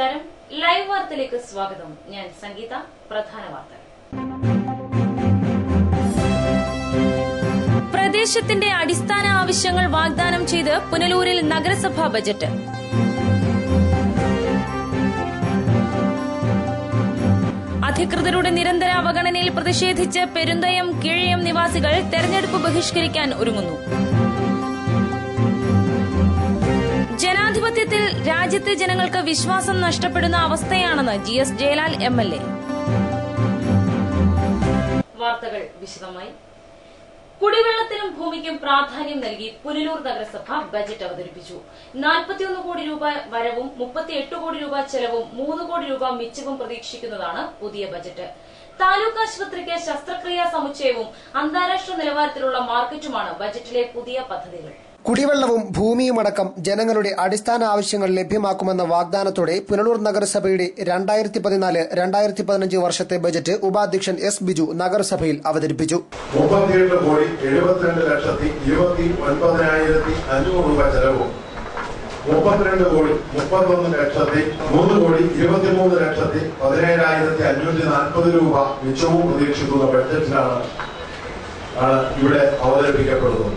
നമസ്കാരം, ലൈവ് വാർത്തയിലേക്ക് സ്വാഗതം. ഞാൻ സംഗീത. പ്രധാന വാർത്തകൾ. പ്രദേശത്തിന്റെ അടിസ്ഥാന ആവശ്യങ്ങൾ വാഗ്ദാനം ചെയ്ത് പുനലൂരിൽ നഗരസഭാ ബജറ്റ്. അധികൃതരുടെ നിരന്തര അവഗണനയിൽ പ്രതിഷേധിച്ച് പെരുന്തയം കീഴയം നിവാസികൾ തെരഞ്ഞെടുപ്പ് ബഹിഷ്കരിക്കാൻ ഒരുങ്ങുന്നു. ജനാധിപത്യത്തിൽ രാജ്യത്തെ ജനങ്ങൾക്ക് വിശ്വാസം നഷ്ടപ്പെടുന്ന അവസ്ഥയാണെന്ന് GS ജയലാൽ MLA. വാർത്തകൾ വിശദമായി. കുടിവെള്ളത്തിനും ഭൂമിക്കും പ്രാധാന്യം നൽകി പുനലൂർ നഗരസഭ ബജറ്റ് അവതരിപ്പിച്ചു. 41 കോടി രൂപ വരവും 38 കോടി രൂപ ചെലവും 3 കോടി രൂപ മിച്ചവും പ്രതീക്ഷിക്കുന്നതാണ് പുതിയ ബജറ്റ്. താലൂക്ക് ആശുപത്രിക്ക് ശസ്ത്രക്രിയാ സമുച്ചയവും അന്താരാഷ്ട്ര നിലവാരത്തിലുള്ള മാർക്കറ്റുമാണ് ബജറ്റിലെ പുതിയ പദ്ധതികൾ. കുടിവെള്ളവും ഭൂമിയുമടക്കം ജനങ്ങളുടെ അടിസ്ഥാന ആവശ്യങ്ങൾ ലഭ്യമാക്കുമെന്ന വാഗ്ദാനത്തോടെ പുനലൂർ നഗരസഭയുടെ 2014-2015 വർഷത്തെ ബജറ്റ് ഉപാധ്യക്ഷൻ S. ബിജു നഗരസഭയിൽ അവതരിപ്പിച്ചു. 38,72,29,500 രൂപ ചെലവും 32,33,23,17,540 രൂപ മിച്ചവും പ്രതീക്ഷിക്കുന്ന ബഡ്ജറ്റിലാണ് ഇവിടെ അവതരിപ്പിക്കപ്പെടുന്നത്.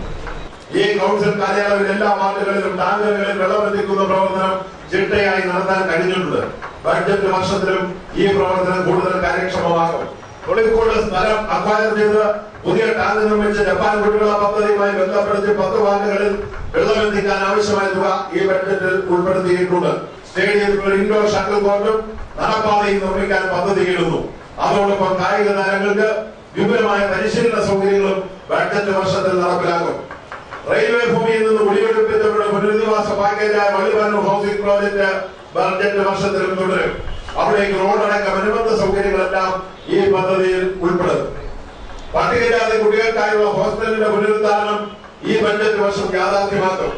ഈ കൌൺസിൽ കാലയളവിൽ എല്ലാ വാർഡുകളിലും ടാങ്കറുകളിൽ വെള്ളമെത്തിക്കുന്ന പ്രവർത്തനം ചിട്ടയായി നടത്താൻ കഴിഞ്ഞിട്ടുണ്ട്. ബഡ്ജറ്റ് വർഷത്തിലും ഈ പ്രവർത്തനം കൂടുതൽ കാര്യക്ഷമമാക്കും. തൊളിക്കോട് സ്ഥലം അക്വയർ ചെയ്ത് പുതിയ ടാങ്ക് നിർമ്മിച്ച് ജപ്പാൻ കുടിവെള്ള പദ്ധതിയുമായി ബന്ധപ്പെടുത്തി 10 വാർഡുകളിൽ വെള്ളമെത്തിക്കാൻ ആവശ്യമായ തുക ഈ ബഡ്ജറ്റിൽ ഉൾപ്പെടുത്തിയിട്ടുണ്ട്. സ്റ്റേഡിയത്തിൽ ഇൻഡോർ ഷട്ടിൽ കോർട്ടും നടപ്പാതയും നിർമ്മിക്കാൻ പദ്ധതിയിടുന്നു. അതോടൊപ്പം കായിക താരങ്ങൾക്ക് വിപുലമായ പരിശീലന സൗകര്യങ്ങളും ബഡ്ജറ്റ് വർഷത്തിൽ നടപ്പിലാക്കും. റെയിൽവേ ഭൂമിയിൽ നിന്ന് ഒഴിവെടുപ്പിച്ചവരുടെ പുനരധിവാസ പാക്കേജായ വള്ളിപറമ്പ് ഹൌസിംഗ് പ്രോജക്ട് ബഡ്ജറ്റ് വർഷത്തിലും തുടരും. അവിടേക്ക് റോഡടക്കം അനുബന്ധ സൗകര്യങ്ങളെല്ലാം ഈ പദ്ധതിയിൽ ഉൾപ്പെടും. പട്ടികജാതി കുട്ടികൾക്കായുള്ള ഹോസ്റ്റലിന്റെ പുനരുദ്ധാരണം ഈ ബഡ്ജറ്റ് വർഷം യാഥാർത്ഥ്യമാക്കും.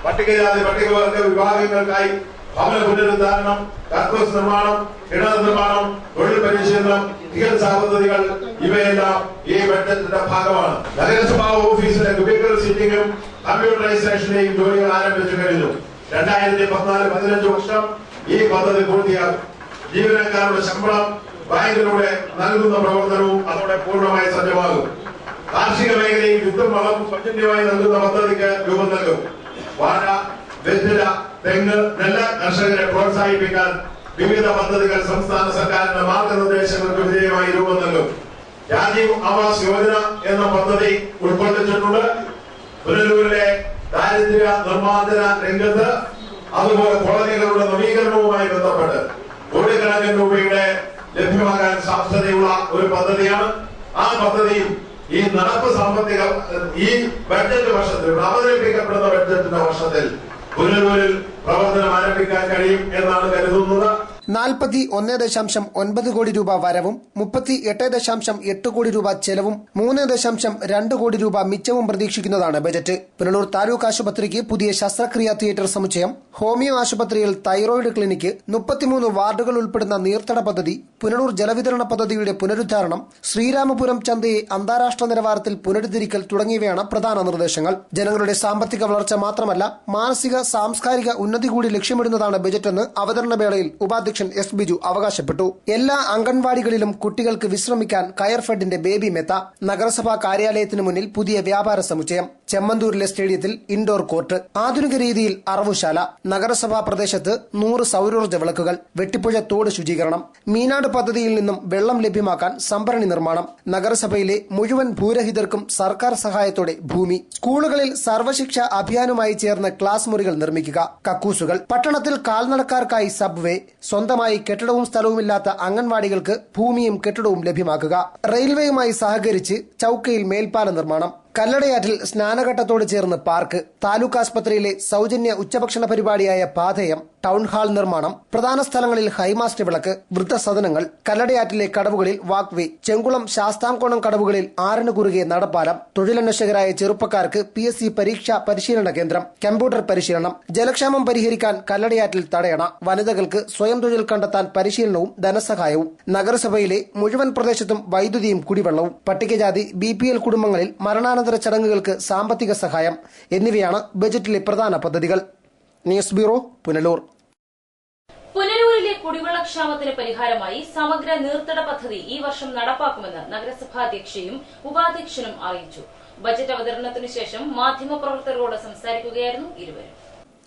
പട്ടികജാതി പട്ടികവർഗ വിഭാഗങ്ങൾക്കായി ഭവന പുനരുദ്ധാരണം, കക്കൂസ് നിർമ്മാണം, കിണർ നിർമ്മാണം, തൊഴിൽ പരിശീലനം, ചികിത്സാ പദ്ധതികൾ ഇവയെല്ലാം ഈ ബഡ്ജറ്റിന്റെ ഭാഗമാണ്. നഗരസഭാ ഓഫീസിലെ ക്യൂബിക്കൽ സീറ്റിംഗും കമ്പ്യൂട്ടറൈസേഷന്റെയും ജോലികൾ ആരംഭിച്ചു കഴിഞ്ഞു. 2014-15 വർഷം ഈ പദ്ധതി പൂർത്തിയാകും. ജീവനക്കാരുടെ ശമ്പളം ബാങ്കിലൂടെ നൽകുന്ന പ്രവർത്തനവും അതോടെ പൂർണ്ണമായി സജ്ജമാകും. കാർഷിക മേഖലയിൽ വിത്തും വളവും സൗജന്യമായി നൽകുന്ന പദ്ധതിക്ക് രൂപം നൽകും. വാഴ, വെറ്റില, തെങ്ങ്, നെല്ല് കർഷകരെ പ്രോത്സാഹിപ്പിക്കാൻ വിവിധ പദ്ധതികൾ സംസ്ഥാന സർക്കാരിന്റെ മാർഗനിർദ്ദേശങ്ങൾക്ക് വിധേയമായി രൂപം നൽകും. രാജീവ് ആവാസ് യോജന എന്ന പദ്ധതി ഉൾക്കൊള്ളിച്ചിട്ടുണ്ട്. പുനലൂരിലെ ദാരിദ്ര്യ നിർമ്മാർജ്ജന രംഗത്ത് അതുപോലെ കോളനികളുടെ നവീകരണവുമായി ബന്ധപ്പെട്ട് കോടിക്കണക്കിന് രൂപയുടെ ലഭ്യമാകാൻ സാധ്യതയുള്ള ഒരു പദ്ധതിയാണ്. ആ പദ്ധതിയും ഈ നടപ്പ് സാമ്പത്തിക ഈ ബഡ്ജറ്റ് വർഷത്തിൽ അവതരിപ്പിക്കപ്പെടുന്ന ബഡ്ജറ്റിന്റെ വർഷത്തിൽ പുനലൂരിൽ പ്രവർത്തനം ആരംഭിക്കാൻ കഴിയും എന്നാണ് കരുതുന്നത്. 41.9 കോടി രൂപ വരവും 38.8 കോടി രൂപ ചെലവും 3.2 കോടി രൂപ മിച്ചവും പ്രതീക്ഷിക്കുന്നതാണ് ബജറ്റ്. പുനലൂർ താലൂക്ക് ആശുപത്രിക്ക് പുതിയ ശസ്ത്രക്രിയാ തിയേറ്റർ സമുച്ചയം, ഹോമിയോ ആശുപത്രിയിൽ തൈറോയിഡ് ക്ലിനിക്ക്, 33 വാർഡുകൾ ഉൾപ്പെടുന്ന നീർത്തട പദ്ധതി, പുനലൂർ ജലവിതരണ പദ്ധതിയുടെ പുനരുദ്ധാരണം, ശ്രീരാമപുരം ചന്തയെ അന്താരാഷ്ട്ര നിലവാരത്തിൽ പുനരുദ്ധരിക്കൽ തുടങ്ങിയവയാണ് പ്രധാന നിർദ്ദേശങ്ങൾ. ജനങ്ങളുടെ സാമ്പത്തിക വളർച്ച മാത്രമല്ല, മാനസിക സാംസ്കാരിക ഉന്നതി കൂടി ലക്ഷ്യമിടുന്നതാണ് ബജറ്റെന്ന് അവതരണ വേളയിൽ ഉപാധ്യക്ഷൻ S. ബിജു അവകാശപ്പെട്ടു. എല്ലാ അംഗൻവാടികളിലും കുട്ടികൾക്ക് വിശ്രമിക്കാൻ കയർഫെഡിന്റെ ബേബി മെത്ത, നഗരസഭാ കാര്യാലയത്തിന് മുന്നിൽ പുതിയ വ്യാപാര സമുച്ചയം, ചെമ്മന്തൂരിലെ സ്റ്റേഡിയത്തിൽ ഇൻഡോർ കോർട്ട്, ആധുനിക രീതിയിൽ അറവുശാല, നഗരസഭാ പ്രദേശത്ത് 100 സൌരോർജ്ജ വിളക്കുകൾ, വെട്ടിപ്പുഴ തോട് ശുചീകരണം, മീനാട് പദ്ധതിയിൽ നിന്നും വെള്ളം ലഭ്യമാക്കാൻ സംഭരണി നിർമ്മാണം, നഗരസഭയിലെ മുഴുവൻ ഭൂരഹിതർക്കും സർക്കാർ സഹായത്തോടെ ഭൂമി, സ്കൂളുകളിൽ സർവശിക്ഷ അഭിയാനുമായി ചേർന്ന് ക്ലാസ് മുറികൾ നിർമ്മിക്കുക, കക്കൂസുകൾ, പട്ടണത്തിൽ കാൽനടക്കാർക്കായി സബ്വേ, സ്വന്തമായി കെട്ടിടവും സ്ഥലവുമില്ലാത്ത അംഗൻവാടികൾക്ക് ഭൂമിയും കെട്ടിടവും ലഭ്യമാക്കുക, റെയിൽവേയുമായി സഹകരിച്ച് ചൌക്കയിൽ മേൽപ്പാല നിർമ്മാണം, കല്ലടയാറ്റിൽ സ്നാനഘട്ടത്തോട് ചേർന്ന് പാർക്ക്, താലൂക്ക് ആസ്പത്രിയിലെ സൌജന്യ ഉച്ചഭക്ഷണ പരിപാടിയായ പാഥേയം, ടൗൺ ഹാൾ നിർമ്മാണം, പ്രധാന സ്ഥലങ്ങളിൽ ഹൈമാസ്റ്റ് വിളക്ക്, വൃദ്ധസദനങ്ങൾ, കല്ലടയാറ്റിലെ കടവുകളിൽ വാക്വേ, ചെങ്കുളം ശാസ്താംകോണം കടവുകളിൽ ആറിന് കുറുകെ നടപ്പാലം, തൊഴിലന്വേഷകരായ ചെറുപ്പക്കാർക്ക് PSC പരീക്ഷാ പരിശീലന കേന്ദ്രം, കമ്പ്യൂട്ടർ പരിശീലനം, ജലക്ഷാമം പരിഹരിക്കാൻ കല്ലടയാറ്റിൽ തടയണ, വനിതകൾക്ക് സ്വയം തൊഴിൽ കണ്ടെത്താൻ പരിശീലനവും ധനസഹായവും, നഗരസഭയിലെ മുഴുവൻ പ്രദേശത്തും വൈദ്യുതിയും കുടിവെള്ളവും, പട്ടികജാതി BPL കുടുംബങ്ങളിൽ മരണാനന്തര ചടങ്ങുകൾക്ക് സാമ്പത്തിക സഹായം എന്നിവയാണ് ബജറ്റിലെ പ്രധാന പദ്ധതികൾ. News bureau, Punalur. പുനലൂരിലെ കുടിവെള്ളക്ഷാമത്തിന് പരിഹാരമായി സമഗ്ര നീർത്തട പദ്ധതി ഈ വർഷം നടപ്പാക്കുമെന്ന് നഗരസഭാ അധ്യക്ഷയും ഉപാധ്യക്ഷനും അറിയിച്ചു. ബജറ്റ് അവതരണത്തിനു ശേഷം മാധ്യമപ്രവർത്തകരോട് സംസാരിക്കുകയായിരുന്നു ഇരുവരും.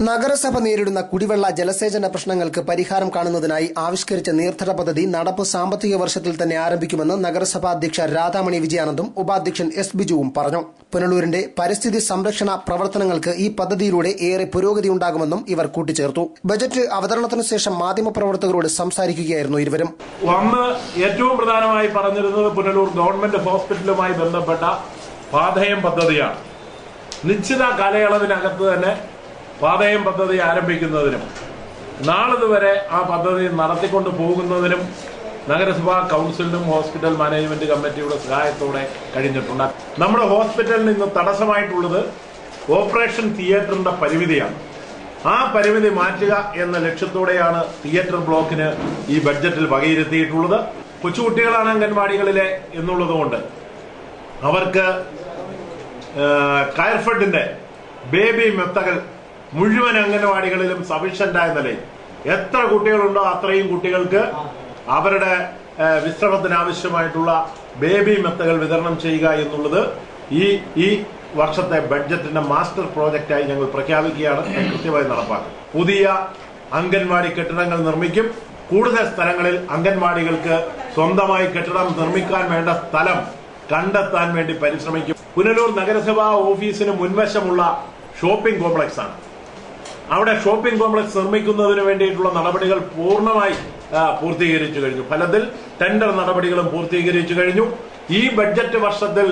നഗരസഭ നേരിടുന്ന കുടിവെള്ള ജലസേചന പ്രശ്നങ്ങൾക്ക് പരിഹാരം കാണുന്നതിനായി ആവിഷ്കരിച്ച നീർത്തട പദ്ധതി നടപ്പ് സാമ്പത്തിക വർഷത്തിൽ തന്നെ ആരംഭിക്കുമെന്ന് നഗരസഭാ അധ്യക്ഷ രാധാമണി വിജയാനന്ദും ഉപാധ്യക്ഷൻ എസ് ബിജുവും പറഞ്ഞു. പുനലൂരിന്റെ പരിസ്ഥിതി സംരക്ഷണ പ്രവർത്തനങ്ങൾക്ക് ഈ പദ്ധതിയിലൂടെ ഏറെ പുരോഗതിയുണ്ടാകുമെന്നും ഇവർ കൂട്ടിച്ചേർത്തു. ബജറ്റ് അവതരണത്തിനു ശേഷം മാധ്യമപ്രവർത്തകരോട് സംസാരിക്കുകയായിരുന്നു ഇരുവരും. ഏറ്റവും പ്രധാനമായി പറഞ്ഞിരുന്നത് പുനലൂർ ഗവൺമെന്റ് ഹോസ്പിറ്റലുമായി ബന്ധപ്പെട്ട പാഥയം പദ്ധതിയാണ്. നിശ്ചിത കാലയളവിനകത്ത് തന്നെ പാഥയം പദ്ധതി ആരംഭിക്കുന്നതിനും നാളിതുവരെ ആ പദ്ധതി നടത്തിക്കൊണ്ട് പോകുന്നതിനും നഗരസഭാ കൌൺസിലിനും ഹോസ്പിറ്റൽ മാനേജ്മെന്റ് കമ്മിറ്റിയുടെ സഹായത്തോടെ കഴിഞ്ഞിട്ടുണ്ട്. നമ്മുടെ ഹോസ്പിറ്റലിന് ഇന്ന് തടസ്സമായിട്ടുള്ളത് ഓപ്പറേഷൻ തിയേറ്ററിന്റെ പരിമിതിയാണ്. ആ പരിമിതി മാറ്റുക എന്ന ലക്ഷ്യത്തോടെയാണ് തിയേറ്റർ ബ്ലോക്കിന് ഈ ബഡ്ജറ്റിൽ വകയിരുത്തിയിട്ടുള്ളത്. കൊച്ചുകുട്ടികളാണ് അംഗൻവാടികളിലെ എന്നുള്ളതുകൊണ്ട് അവർക്ക് കയർഫെഡിന്റെ ബേബി മെത്തകൾ മുഴുവൻ അംഗനവാടികളിലും സഫീഷ്യന്റായ നിലയിൽ എത്ര കുട്ടികളുണ്ടോ അത്രയും കുട്ടികൾക്ക് അവരുടെ വിശ്രമത്തിന് ആവശ്യമായിട്ടുള്ള ബേബി മെത്തകൾ വിതരണം ചെയ്യുക എന്നുള്ളത് ഈ വർഷത്തെ ബഡ്ജറ്റിന്റെ മാസ്റ്റർ പ്രോജക്റ്റായി ഞങ്ങൾ പ്രഖ്യാപിക്കുകയാണ്. കൃത്യമായി നടപ്പാക്കും. പുതിയ അംഗൻവാടി കെട്ടിടങ്ങൾ നിർമ്മിക്കും. കൂടുതൽ സ്ഥലങ്ങളിൽ അംഗൻവാടികൾക്ക് സ്വന്തമായി കെട്ടിടം നിർമ്മിക്കാൻ വേണ്ട സ്ഥലം കണ്ടെത്താൻ വേണ്ടി പരിശ്രമിക്കും. പുനലൂർ നഗരസഭാ ഓഫീസിന് മുൻവശമുള്ള ഷോപ്പിംഗ് കോംപ്ലക്സ് ആണ്. അവിടെ ഷോപ്പിംഗ് കോംപ്ലക്സ് നിർമ്മിക്കുന്നതിന് വേണ്ടിയിട്ടുള്ള നടപടികൾ പൂർണ്ണമായി പൂർത്തീകരിച്ചു കഴിഞ്ഞു. ഫലത്തിൽ ടെൻഡർ നടപടികളും പൂർത്തീകരിച്ചു കഴിഞ്ഞു. ഈ ബഡ്ജറ്റ് വർഷത്തിൽ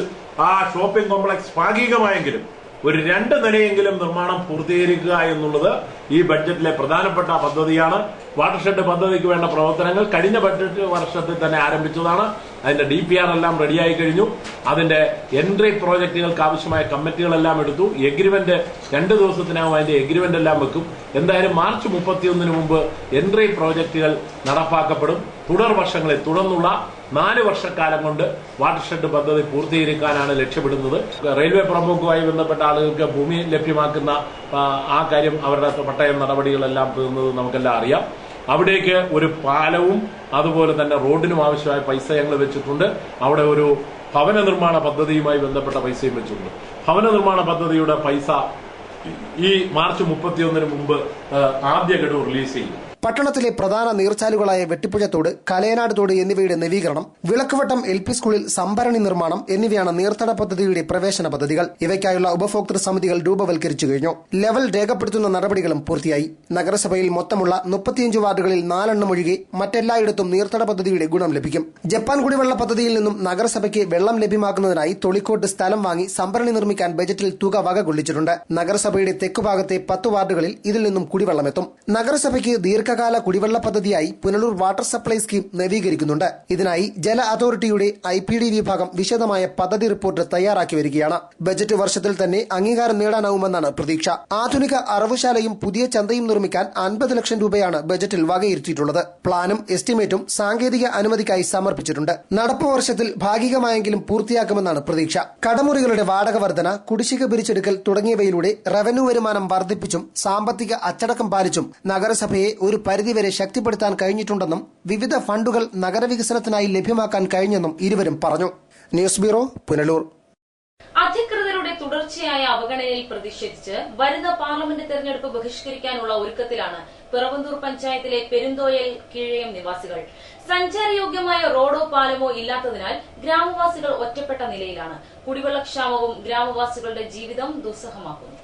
ആ ഷോപ്പിംഗ് കോംപ്ലക്സ് ഭാഗികമായെങ്കിലും ഒരു 2 നിലയെങ്കിലും നിർമ്മാണം പൂർത്തീകരിക്കുക എന്നുള്ളത് ഈ ബഡ്ജറ്റിലെ പ്രധാനപ്പെട്ട പദ്ധതിയാണ്. വാട്ടർഷെഡ് പദ്ധതിക്ക് വേണ്ട പ്രവർത്തനങ്ങൾ കഴിഞ്ഞ ബഡ്ജറ്റ് വർഷത്തിൽ തന്നെ ആരംഭിച്ചതാണ്. അതിന്റെ DPR എല്ലാം റെഡിയായി കഴിഞ്ഞു. അതിന്റെ എൻട്രി പ്രോജക്റ്റുകൾക്ക് ആവശ്യമായ കമ്മിറ്റികളെല്ലാം എടുത്തു. എഗ്രിമെന്റ് 2 ദിവസത്തിനകം അതിന്റെ എഗ്രിമെന്റ് എല്ലാം വെക്കും. എന്തായാലും മാർച്ച് 31 മുമ്പ് എൻട്രി പ്രോജക്റ്റുകൾ നടപ്പാക്കപ്പെടും. തുടർ വർഷങ്ങളിൽ തുടർന്നുള്ള 4 വർഷക്കാലം കൊണ്ട് വാട്ടർഷെഡ് പദ്ധതി പൂർത്തീകരിക്കാനാണ് ലക്ഷ്യമിടുന്നത്. റെയിൽവേ പ്രമുഖവുമായി ബന്ധപ്പെട്ട ആളുകൾക്ക് ഭൂമി ലഭ്യമാക്കുന്ന ആ കാര്യം അവരുടെ പട്ടയ നടപടികളെല്ലാം തീർന്നത് നമുക്കെല്ലാം അറിയാം. അവിടേക്ക് ഒരു പാലവും അതുപോലെ തന്നെ റോഡിനും ആവശ്യമായ പൈസ ഞങ്ങൾ വെച്ചിട്ടുണ്ട്. അവിടെ ഒരു ഭവന നിർമ്മാണ പദ്ധതിയുമായി ബന്ധപ്പെട്ട പൈസയും വെച്ചിട്ടുണ്ട്. ഭവന നിർമ്മാണ പദ്ധതിയുടെ പൈസ ഈ മാർച്ച് 31 മുമ്പ് ആദ്യ ഗഡു റിലീസ് ചെയ്യും. പട്ടണത്തിലെ പ്രധാന നീർച്ചാലുകളായ വെട്ടിപ്പുഴ തോട്, കലയനാട് തോട് എന്നിവയുടെ നവീകരണം, വിളക്കുവട്ടം LP സ്കൂളിൽ സംഭരണി നിർമ്മാണം എന്നിവയാണ് നീർത്തട പദ്ധതിയുടെ പ്രവേശന പദ്ധതികൾ. ഇവയ്ക്കായുള്ള ഉപഭോക്തൃ സമിതികൾ രൂപവൽക്കരിച്ചു കഴിഞ്ഞു. ലെവൽ രേഖപ്പെടുത്തുന്ന നടപടികളും പൂർത്തിയായി. നഗരസഭയിൽ മൊത്തമുള്ള 35 വാർഡുകളിൽ 4 എണ്ണം ഒഴികെ മറ്റെല്ലായിടത്തും നീർത്തട പദ്ധതിയുടെ ഗുണം ലഭിക്കും. ജപ്പാൻ കുടിവെള്ള പദ്ധതിയിൽ നിന്നും നഗരസഭയ്ക്ക് വെള്ളം ലഭ്യമാക്കുന്നതിനായി തൊളിക്കോട്ട് സ്ഥലം വാങ്ങി സംഭരണി നിർമ്മിക്കാൻ ബജറ്റിൽ തുക വകകൊള്ളിച്ചിട്ടുണ്ട്. നഗരസഭയുടെ തെക്കുഭാഗത്തെ 10 വാർഡുകളിൽ ഇതിൽ നിന്നും കുടിവെള്ളമെത്തും. നഗരസഭയ്ക്ക് ദീർഘകാല കുടിവെള്ള പദ്ധതിയായി പുനലൂർ വാട്ടർ സപ്ലൈ സ്കീം നവീകരിക്കുന്നുണ്ട്. ഇതിനായി ജല അതോറിറ്റിയുടെ IPD വിഭാഗം വിശദമായ പദ്ധതി റിപ്പോർട്ട് തയ്യാറാക്കി വരികയാണ്. ബജറ്റ് വർഷത്തിൽ തന്നെ അംഗീകാരം നേടാനാവുമെന്നാണ് പ്രതീക്ഷ. ആധുനിക അറവുശാലയും പുതിയ ചന്തയും നിർമ്മിക്കാൻ 50 ലക്ഷം രൂപയാണ് ബജറ്റിൽ വകയിരുത്തിയിട്ടുള്ളത്. പ്ലാനും എസ്റ്റിമേറ്റും സാങ്കേതിക അനുമതിക്കായി സമർപ്പിച്ചിട്ടുണ്ട്. നടപ്പ് വർഷത്തിൽ ഭാഗികമായെങ്കിലും പൂർത്തിയാക്കുമെന്നാണ് പ്രതീക്ഷ. കടമുറികളുടെ വാടക വർധന, കുടിശ്ശിക പിരിച്ചെടുക്കൽ തുടങ്ങിയവയിലൂടെ റവന്യൂ വരുമാനം വർദ്ധിപ്പിച്ചും സാമ്പത്തിക അച്ചടക്കം പാലിച്ചും നഗരസഭയെ ഒരു പരിധിവരെ ശക്തിപ്പെടുത്താൻ കഴിഞ്ഞിട്ടുണ്ടെന്നും വിവിധ ഫണ്ടുകൾ നഗരവികസനത്തിനായി ലഭ്യമാക്കാൻ കഴിഞ്ഞെന്നും ഇരുവരും പറഞ്ഞു. News bureau, Punalur. അധികൃതരുടെ തുടർച്ചയായ അവഗണനയിൽ പ്രതിഷേധിച്ച് വരുന്ന പാർലമെന്റ് തെരഞ്ഞെടുപ്പ് ബഹിഷ്കരിക്കാനുള്ള ഒരുക്കത്തിലാണ് പിറവന്തൂർ പഞ്ചായത്തിലെ പെരുന്തോയൽ കീഴയം നിവാസികൾ. സഞ്ചാരയോഗ്യമായ റോഡോ പാലമോ ഇല്ലാത്തതിനാൽ ഗ്രാമവാസികൾ ഒറ്റപ്പെട്ട നിലയിലാണ്. കുടിവെള്ളക്ഷാമവും ഗ്രാമവാസികളുടെ ജീവിതം ദുസ്സഹമാക്കുന്നു.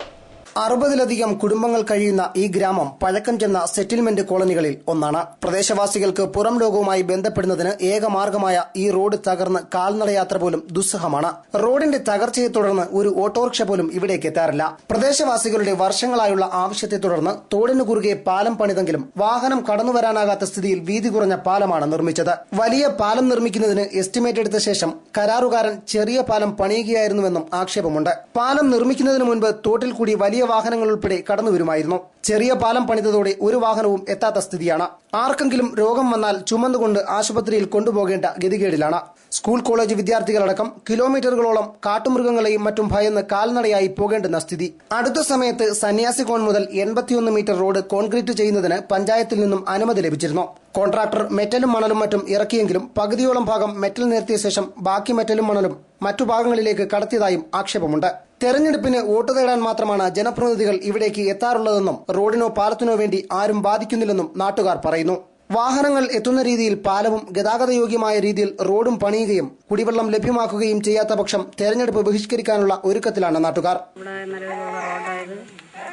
60-ലധികം കുടുംബങ്ങൾ കഴിയുന്ന ഈ ഗ്രാമം പഴക്കം ചെന്ന സെറ്റിൽമെന്റ് കോളനികളിൽ ഒന്നാണ്. പ്രദേശവാസികൾക്ക് പുറം ലോകവുമായി ബന്ധപ്പെടുന്നതിന് ഏകമാർഗമായ ഈ റോഡ് തകർന്ന് കാൽനടയാത്ര പോലും ദുസ്സഹമാണ്. റോഡിന്റെ തകർച്ചയെ തുടർന്ന് ഒരു ഓട്ടോറിക്ഷ പോലും ഇവിടേക്ക് എത്താറില്ല. പ്രദേശവാസികളുടെ വർഷങ്ങളായുള്ള ആവശ്യത്തെ തുടർന്ന് തോടിനു കുറുകെ പാലം പണിതെങ്കിലും വാഹനം കടന്നുവരാനാകാത്ത സ്ഥിതിയിൽ വീതി കുറഞ്ഞ പാലമാണ് നിർമ്മിച്ചത്. വലിയ പാലം നിർമ്മിക്കുന്നതിന് എസ്റ്റിമേറ്റ് എടുത്ത ശേഷം കരാറുകാരൻ ചെറിയ പാലം പണിയുകയായിരുന്നുവെന്നും ആക്ഷേപമുണ്ട്. പാലം നിർമ്മിക്കുന്നതിന് മുൻപ് തോട്ടിൽ കൂടി വലിയ വാഹനങ്ങൾ ഉൾപ്പെടെ കടന്നുവരുമായിരുന്നു. ചെറിയ പാലം പണിതതോടെ ഒരു വാഹനവും എത്താത്ത സ്ഥിതിയാണ്. ആർക്കെങ്കിലും രോഗം വന്നാൽ ചുമന്നുകൊണ്ട് ആശുപത്രിയിൽ കൊണ്ടുപോകേണ്ട ഗതികേടിലാണ്. സ്കൂൾ കോളേജ് വിദ്യാർത്ഥികളടക്കം കിലോമീറ്ററുകളോളം കാട്ടുമൃഗങ്ങളെയും മറ്റും ഭയന്ന് കാൽനടയായി പോകേണ്ടുന്ന സ്ഥിതി. അടുത്ത സമയത്ത് സന്യാസികോൺ മുതൽ 81 മീറ്റർ റോഡ് കോൺക്രീറ്റ് ചെയ്യുന്നതിന് പഞ്ചായത്തിൽ നിന്നും അനുമതി ലഭിച്ചിരുന്നു. കോൺട്രാക്ടർ മെറ്റലും മണലും മറ്റും ഇറക്കിയെങ്കിലും പകുതിയോളം ഭാഗം മെറ്റൽ നിരത്തിയ ശേഷം ബാക്കി മെറ്റലും മണലും മറ്റു ഭാഗങ്ങളിലേക്ക് കടത്തിയതായും ആക്ഷേപമുണ്ട്. തെരഞ്ഞെടുപ്പിന് വോട്ട് തേടാൻ മാത്രമാണ് ജനപ്രതിനിധികൾ ഇവിടേക്ക് എത്താറുള്ളതെന്നും റോഡിനോ പാലത്തിനോ വേണ്ടി ആരും ബാധിക്കുന്നില്ലെന്നും നാട്ടുകാർ പറയുന്നു. വാഹനങ്ങൾ എത്തുന്ന രീതിയിൽ പാലവും ഗതാഗതയോഗ്യമായ രീതിയിൽ റോഡും പണിയുകയും കുടിവെള്ളം ലഭ്യമാക്കുകയും ചെയ്യാത്ത പക്ഷം തെരഞ്ഞെടുപ്പ് ബഹിഷ്കരിക്കാനുള്ള ഒരുക്കത്തിലാണ് നാട്ടുകാർ.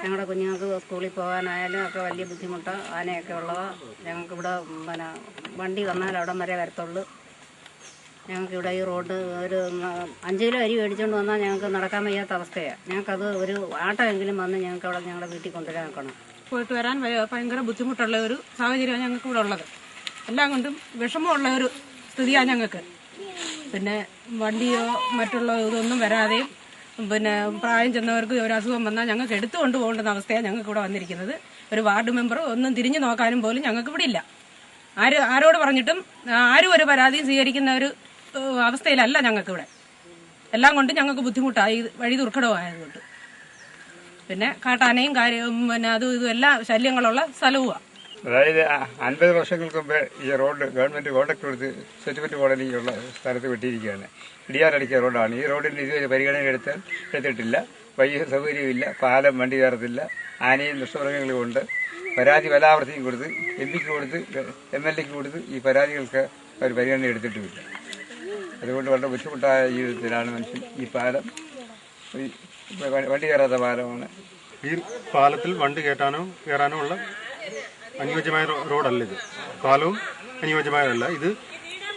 ഞങ്ങളുടെ കുഞ്ഞുങ്ങൾക്ക് സ്കൂളിൽ പോകാനായാലും ഒക്കെ വലിയ ബുദ്ധിമുട്ട്. ആനയൊക്കെ ഉള്ളത് ഞങ്ങൾക്ക് ഇവിടെ വണ്ടി വന്നാൽ അവിടം വരെ വരത്തുള്ളൂ. ഞങ്ങൾക്കിവിടെ ഈ റോഡ് ഒരു 5 കിലോ അരി മേടിച്ചുകൊണ്ട് വന്നാൽ ഞങ്ങൾക്ക് നടക്കാൻ വയ്യാത്ത അവസ്ഥയാണ്. ഞങ്ങൾക്കത് ഒരു ആട്ടമെങ്കിലും വന്ന് ഞങ്ങൾക്ക് അവിടെ ഞങ്ങളുടെ വീട്ടിൽ കൊണ്ടുവരാൻ നോക്കണം. പോയിട്ട് വരാൻ ഭയങ്കര ബുദ്ധിമുട്ടുള്ള ഒരു സാഹചര്യമാണ് ഞങ്ങൾക്ക് ഇവിടെ ഉള്ളത്. എല്ലാം കൊണ്ടും വിഷമമുള്ള ഒരു സ്ഥിതിയാണ് ഞങ്ങൾക്ക്. പിന്നെ വണ്ടിയോ മറ്റുള്ള ഇതൊന്നും വരാതെയും പ്രായം ചെന്നവർക്ക് ഒരു അസുഖം വന്നാൽ ഞങ്ങൾക്ക് എടുത്തുകൊണ്ട് പോകേണ്ടുന്ന അവസ്ഥയാണ് ഞങ്ങൾക്ക് ഇവിടെ വന്നിരിക്കുന്നത്. ഒരു വാർഡ് മെമ്പർ ഒന്നും തിരിഞ്ഞു നോക്കാനും പോലും ഞങ്ങൾക്ക് ഇവിടെ ഇല്ല. ആരോട് പറഞ്ഞിട്ടും ആരും ഒരു പരാതിയും സ്വീകരിക്കുന്ന ഒരു അവസ്ഥയിലല്ല ഞങ്ങൾക്കിവിടെ. എല്ലാം കൊണ്ടും ഞങ്ങൾക്ക് ബുദ്ധിമുട്ടായി, വഴി ദുർഘടമായതുകൊണ്ട്. പിന്നെ കാട്ടാനയും അതും ഇതും എല്ലാ ശല്യങ്ങളുള്ള സ്ഥലവുമാണ്. അതായത് 50 വർഷങ്ങൾക്ക് മുമ്പ് ഈ റോഡ് ഗവൺമെന്റ് കോൺട്രാക്ട് കൊടുത്ത് സെറ്റിൽമെന്റ് കോളനിയുള്ള സ്ഥലത്ത് വെട്ടിയിരിക്കുകയാണ്. ഇടിയാറടിക്കിയ റോഡാണ്. ഈ റോഡിന് ഇതുവരെ പരിഗണന എടുത്തിട്ടില്ല. വഴി സൗകര്യമില്ല, പാലം വണ്ടി കയറത്തില്ല, ആനയും ദുഷ്ടമൃഗങ്ങളും കൊണ്ട് പരാതി പലാവർത്തിയും കൊടുത്ത് MP-ക്ക് കൊടുത്ത് MLA-ക്ക് കൊടുത്ത് ഈ പരാതികൾക്ക് അവർ പരിഗണന എടുത്തിട്ടുമില്ല. അതുകൊണ്ട് വളരെ ബുദ്ധിമുട്ടായ ജീവിതത്തിലാണ് മനുഷ്യൻ. ഈ പാലം വണ്ടി കയറാത്ത പാലമാണ്. ഈ പാലത്തിൽ വണ്ടി കയറാനോ ഉള്ള അനുയോജ്യമായ റോഡല്ല ഇത്. പാലവും അനുയോജ്യമായതല്ല. ഇത്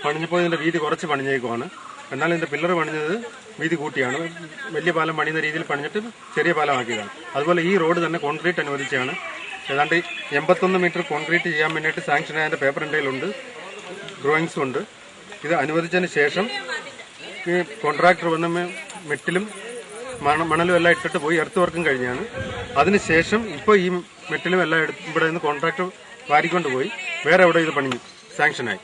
പണിഞ്ഞപ്പോൾ ഇതിന്റെ വീതി കുറച്ച് പണിഞ്ഞേക്കുവാണ്. എന്നാൽ ഇതിന്റെ പില്ലർ പണിഞ്ഞത് വീതി കൂട്ടിയാണ്. വലിയ പാലം പണിയുന്ന രീതിയിൽ പണിഞ്ഞിട്ട് ചെറിയ പാലമാക്കിയതാണ്. അതുപോലെ ഈ റോഡ് തന്നെ കോൺക്രീറ്റ് അനുവദിച്ചാണ്. ഏതാണ്ട് 81 മീറ്റർ കോൺക്രീറ്റ് ചെയ്യാൻ വേണ്ടിയിട്ട് സാങ്ഷൻ ആയതിന്റെ പേപ്പർ ഇന്ത്യയിലുണ്ട്, ഡ്രോയിങ്സും ഉണ്ട്. ഇത് അനുവദിച്ചതിന് ശേഷം ഈ കോൺട്രാക്ടർ വന്ന മെറ്റിലും മണലും എല്ലാം ഇട്ടിട്ട് പോയി എർത്ത് വർക്കും കഴിഞ്ഞാണ്. അതിനുശേഷം ഇപ്പോൾ ഈ മെറ്റലും എല്ലാം ഇവിടെ നിന്ന് കോൺട്രാക്ടർ വാരിക്കൊണ്ട് പോയി വേറെ എവിടെ ഇത് പണിഞ്ഞു, സാങ്ഷനായി.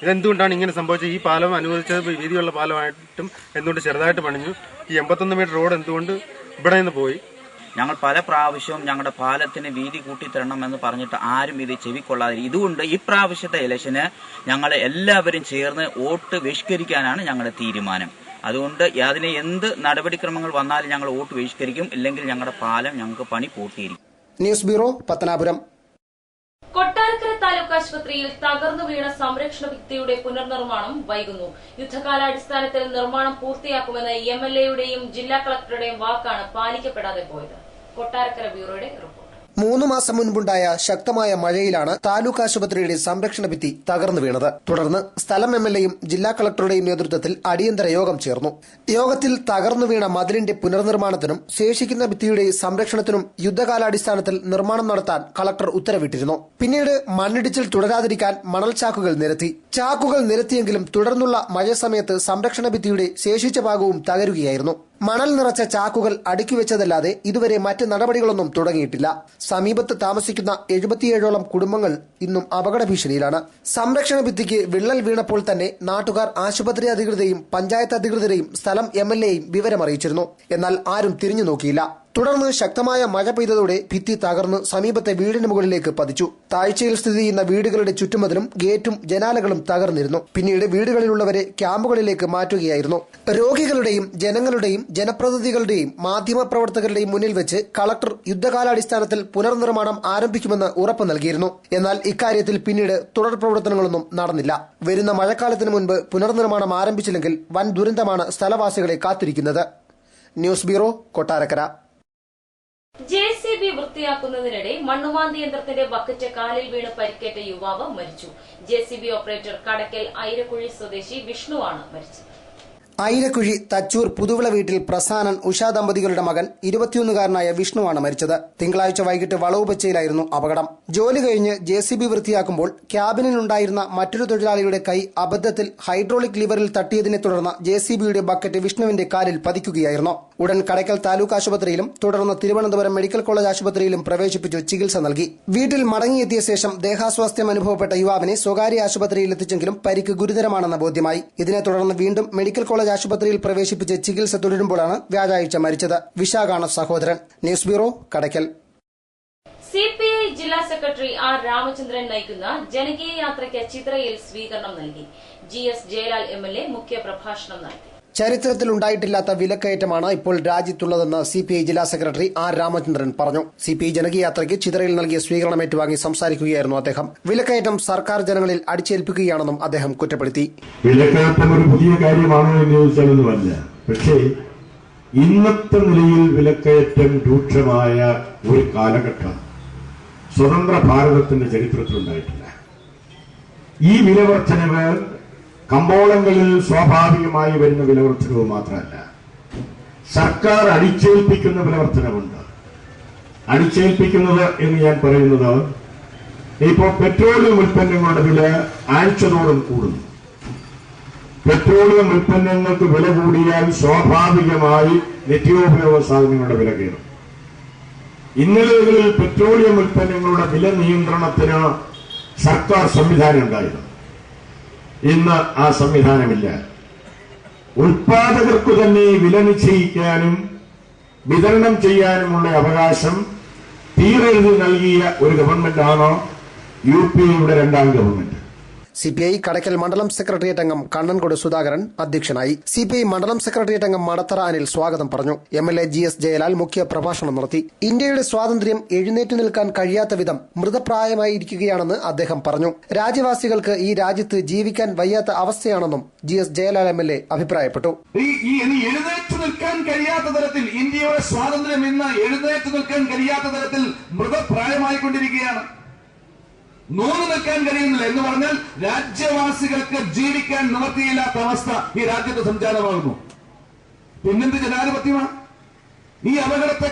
ഇതെന്തുകൊണ്ടാണ് ഇങ്ങനെ സംഭവിച്ചത്? ഈ പാലം അനുവദിച്ചത് വീതിയുള്ള പാലമായിട്ടും എന്തുകൊണ്ട് ചെറുതായിട്ട് പണിഞ്ഞു? ഈ 81 മീറ്റർ റോഡ് എന്തുകൊണ്ട് ഇവിടെ നിന്ന് പോയി? ഞങ്ങൾ പല പ്രാവശ്യവും ഞങ്ങളുടെ പാലത്തിന് വീതി കൂട്ടിത്തരണമെന്ന് പറഞ്ഞിട്ട് ആരും ഇത് ചെവിക്കൊള്ളാതെ. ഇതുകൊണ്ട് ഈ പ്രാവശ്യത്തെ ഇലക്ഷന് ഞങ്ങൾ എല്ലാവരും ചേർന്ന് വോട്ട് ബഹിഷ്കരിക്കാനാണ് ഞങ്ങളുടെ തീരുമാനം. അതുകൊണ്ട് അതിന് എന്ത് നടപടിക്രമങ്ങൾ വന്നാലും ഞങ്ങൾ വോട്ട് ബഹിഷ്കരിക്കും. ഇല്ലെങ്കിൽ ഞങ്ങളുടെ പാലം ഞങ്ങൾക്ക് പണി പൂട്ടിയിരിക്കും. News bureau, Pathanapuram. കൊട്ടാരക്കര താലൂക്ക് ആശുപത്രിയിൽ തകർന്നു വീണ സംരക്ഷണ ഭിത്തിയുടെ പുനർനിർമ്മാണം വൈകുന്നു. യുദ്ധകാലാടിസ്ഥാനത്തിൽ നിർമ്മാണം പൂർത്തിയാക്കുമെന്ന് MLA-യുടെയും ജില്ലാ കളക്ടറുടെയും വാക്കാണ് പാലിക്കപ്പെടാതെ പോയത്. കൊട്ടാരക്കര ബ്യൂറോയുടെ റിപ്പോർട്ട്. 3 മാസം മുൻപുണ്ടായ ശക്തമായ മഴയിലാണ് താലൂക്ക് ആശുപത്രിയുടെ സംരക്ഷണ ഭിത്തി തകർന്നു വീണത്. തുടർന്ന് സ്ഥലം MLA-യും ജില്ലാ കളക്ടറുടെയും നേതൃത്വത്തിൽ അടിയന്തര യോഗം ചേർന്നു. യോഗത്തിൽ തകർന്നു വീണ മതിലിന്റെ പുനർനിർമ്മാണത്തിനും ശേഷിക്കുന്ന ഭിത്തിയുടെ സംരക്ഷണത്തിനും യുദ്ധകാലാടിസ്ഥാനത്തിൽ നിർമ്മാണം നടത്താൻ കളക്ടർ ഉത്തരവിട്ടിരുന്നു. പിന്നീട് മണ്ണിടിച്ചിൽ തുടരാതിരിക്കാൻ മണൽ ചാക്കുകൾ നിരത്തി. ചാക്കുകൾ നിരത്തിയെങ്കിലും തുടർന്നുള്ള മഴ സമയത്ത് സംരക്ഷണ ഭിത്തിയുടെ ശേഷിച്ച ഭാഗവും തകരുകയായിരുന്നു. മണൽ നിറച്ച ചാക്കുകൾ അടുക്കി വെച്ചതല്ലാതെ ഇതുവരെ മറ്റ് നടപടികളൊന്നും തുടങ്ങിയിട്ടില്ല. സമീപത്ത് താമസിക്കുന്ന 77ഓളം കുടുംബങ്ങൾ ഇന്നും അപകട ഭീഷണിയിലാണ്. സംരക്ഷണ ഭിത്തിക്ക് വിള്ളൽ വീണപ്പോൾ തന്നെ നാട്ടുകാർ ആശുപത്രി അധികൃതരെയും പഞ്ചായത്ത് അധികൃതരെയും സ്ഥലം MLA-യും വിവരമറിയിച്ചിരുന്നു. എന്നാൽ ആരും തിരിഞ്ഞു നോക്കിയില്ല. തുടർന്ന് ശക്തമായ മഴ പെയ്തതോടെ ഭിത്തി തകർന്ന് സമീപത്തെ വീടിന് മുകളിലേക്ക് പതിച്ചു. താഴ്ചയിൽ സ്ഥിതി ചെയ്യുന്ന വീടുകളുടെ ചുറ്റുമതിലും ഗേറ്റും ജനാലകളും തകർന്നിരുന്നു. പിന്നീട് വീടുകളിലുള്ളവരെ ക്യാമ്പുകളിലേക്ക് മാറ്റുകയായിരുന്നു. രോഗികളുടെയും ജനങ്ങളുടെയും ജനപ്രതിനിധികളുടെയും മാധ്യമപ്രവർത്തകരുടെയും മുന്നിൽ വെച്ച് കളക്ടർ യുദ്ധകാലാടിസ്ഥാനത്തിൽ പുനർനിർമ്മാണം ആരംഭിക്കുമെന്ന് ഉറപ്പ് നൽകിയിരുന്നു. എന്നാൽ ഇക്കാര്യത്തിൽ പിന്നീട് തുടർ പ്രവർത്തനങ്ങളൊന്നും നടന്നില്ല. വരുന്ന മഴക്കാലത്തിന് മുൻപ് പുനർനിർമ്മാണം ആരംഭിച്ചില്ലെങ്കിൽ വൻ ദുരന്തമാണ് സ്ഥലവാസികളെ കാത്തിരിക്കുന്നത്. News bureau, Kottarakkara. JCB വൃത്തിയാക്കുന്നതിനിടെ മണ്ണുമാന്തി യന്ത്രത്തിന്റെ ബക്കറ്റ് കാലിൽ വീണ് പരിക്കേറ്റ യുവാവ് മരിച്ചു. JCB ഓപ്പറേറ്റർ കടക്കൽ ഐരക്കുഴി സ്വദേശി വിഷ്ണുവാണ് മരിച്ചത്. ഐരക്കുഴി തച്ചൂർ പുതുവിള വീട്ടിൽ പ്രസാനൻ ഉഷ ദമ്പതികളുടെ മകൻ 21-കാരനായ വിഷ്ണുവാണ് മരിച്ചത്. തിങ്കളാഴ്ച വൈകിട്ട് വളവുപച്ചയിലായിരുന്നു അപകടം. ജോലി കഴിഞ്ഞ് JCB വൃത്തിയാക്കുമ്പോൾ ക്യാബിനിലുണ്ടായിരുന്ന മറ്റൊരു തൊഴിലാളിയുടെ കൈ അബദ്ധത്തിൽ ഹൈഡ്രോളിക് ലിവറിൽ തട്ടിയതിനെ തുടർന്ന് JCBയുടെ ബക്കറ്റ് വിഷ്ണുവിന്റെ കാലിൽ പതിക്കുകയായിരുന്നു. ഉടൻ കടയ്ക്കൽ താലൂക്ക് ആശുപത്രിയിലും തുടർന്ന് തിരുവനന്തപുരം മെഡിക്കൽ കോളേജ് ആശുപത്രിയിലും പ്രവേശിപ്പിച്ചു ചികിത്സ നൽകി. വീട്ടിൽ മടങ്ങിയെത്തിയ ശേഷം ദേഹാസ്വാസ്ഥ്യം അനുഭവപ്പെട്ട യുവാവിനെ സ്വകാര്യ ആശുപത്രിയിൽ എത്തിച്ചെങ്കിലും പരിക്ക് ഗുരുതരമാണെന്ന് ബോധ്യമായി. ഇതിനെ തുടർന്ന് വീണ്ടും മെഡിക്കൽ കോളേജ് ആശുപത്രിയിൽ പ്രവേശിപ്പിച്ച് ചികിത്സ തുടരുമ്പോഴാണ് വ്യാഴാഴ്ച മരിച്ചത്. വിശാഖാണ് സഹോദരൻ. News bureau, Kadakkal. CPI ജില്ലാ സെക്രട്ടറി R. രാമചന്ദ്രൻ നയിക്കുന്ന ജനകീയ യാത്രയ്ക്ക് ചിത്രയിൽ സ്വീകരണം നൽകി. GS ജയലാൽ MLA മുഖ്യപ്രഭാഷണം നടത്തി. ചരിത്രത്തിലുണ്ടായിട്ടില്ലാത്ത വിലക്കയറ്റമാണ് ഇപ്പോൾ രാജ്യത്തുള്ളതെന്ന് CPI ജില്ലാ സെക്രട്ടറി R. രാമചന്ദ്രൻ പറഞ്ഞു. CPI ജനകീയ യാത്രയ്ക്ക് ചിത്രയിൽ നൽകിയ സ്വീകരണം ഏറ്റുവാങ്ങി സംസാരിക്കുകയായിരുന്നു അദ്ദേഹം. വിലക്കയറ്റം സർക്കാർ ജനങ്ങളിൽ അടിച്ചേൽപ്പിക്കുകയാണെന്നും അദ്ദേഹം കുറ്റപ്പെടുത്തി. വിലക്കയറ്റം ഒരു പുതിയ കാര്യമാണോ എന്ന് ചോദിച്ചാലൊന്നുമല്ല. പക്ഷേ ഇന്നത്തെ നിലയിൽ വിലക്കയറ്റം രൂക്ഷമായ ഒരു കാലഘട്ടം സ്വതന്ത്ര ഭാരതത്തിന്റെ ചരിത്രത്തിലുണ്ടായിട്ടില്ല. ഈ വിലവർദ്ധനവ് കമ്പോളങ്ങളിൽ സ്വാഭാവികമായി വരുന്ന വിലവർദ്ധനവ് മാത്രമല്ല, സർക്കാർ അടിച്ചേൽപ്പിക്കുന്ന വിലവർദ്ധനവുണ്ട്. അടിച്ചേൽപ്പിക്കുന്നത് എന്ന് ഞാൻ പറയുന്നത്, ഇപ്പോൾ പെട്രോളിയം ഉൽപ്പന്നങ്ങളുടെ വില ആഴ്ചതോറും കൂടുന്നു. പെട്രോളിയം ഉൽപ്പന്നങ്ങൾക്ക് വില കൂടിയാൽ സ്വാഭാവികമായി നിത്യോപയോഗ സാധനങ്ങളുടെ വില കയറും. ഇന്നലെകളിൽ പെട്രോളിയം ഉൽപ്പന്നങ്ങളുടെ വില നിയന്ത്രണത്തിന് സർക്കാർ സംവിധാനം ഉണ്ടായിരുന്നു. ഇന്ന് ആ സംവിധാനമില്ല. ഉൽപാദകർക്കു തന്നെ വില നിശ്ചയിക്കാനും വിതരണം ചെയ്യാനുമുള്ള അവകാശം തീരെഴുതി നൽകിയ ഒരു ഗവൺമെന്റാണ് UPയുടെ രണ്ടാം ഗവൺമെന്റ്. CPI കടയ്ക്കൽ മണ്ഡലം സെക്രട്ടേറിയറ്റ് അംഗം കണ്ണൻകൊട് സുധാകരൻ അധ്യക്ഷനായി. CPI മണ്ഡലം സെക്രട്ടേറിയറ്റ് അംഗം മടത്തറ അനിൽ സ്വാഗതം പറഞ്ഞു. MLA GS ജയലാൽ മുഖ്യ പ്രഭാഷണം നടത്തി. ഇന്ത്യയുടെ സ്വാതന്ത്ര്യം എഴുന്നേറ്റ് നിൽക്കാൻ കഴിയാത്ത വിധം മൃതപ്രായമായിരിക്കുകയാണെന്ന് അദ്ദേഹം പറഞ്ഞു. രാജ്യവാസികൾക്ക് ഈ രാജ്യത്ത് ജീവിക്കാൻ വയ്യാത്ത അവസ്ഥയാണെന്നും GS ജയലാൽ MLA അഭിപ്രായപ്പെട്ടു. എഴുന്നേറ്റ് നിൽക്കാൻ കഴിയാത്ത തരത്തിൽ ഇന്ത്യയുടെ സ്വാതന്ത്ര്യം ഇന്ന് എഴുന്നേറ്റ് നിൽക്കാൻ കഴിയാത്ത തരത്തിൽ മൃതപ്രായമായിക്കൊണ്ടിരിക്കുകയാണ്. നൂന്നു നിൽക്കാൻ കഴിയുന്നില്ല എന്ന് പറഞ്ഞാൽ രാജ്യവാസികൾക്ക് ജീവിക്കാൻ നിവൃത്തിയില്ലാത്ത അവസ്ഥ ഈ രാജ്യത്ത് സംജാതമാകുന്നു. പിന്നെന്ത് ജനാധിപത്യമാണ്? ഈ അപകടത്തെ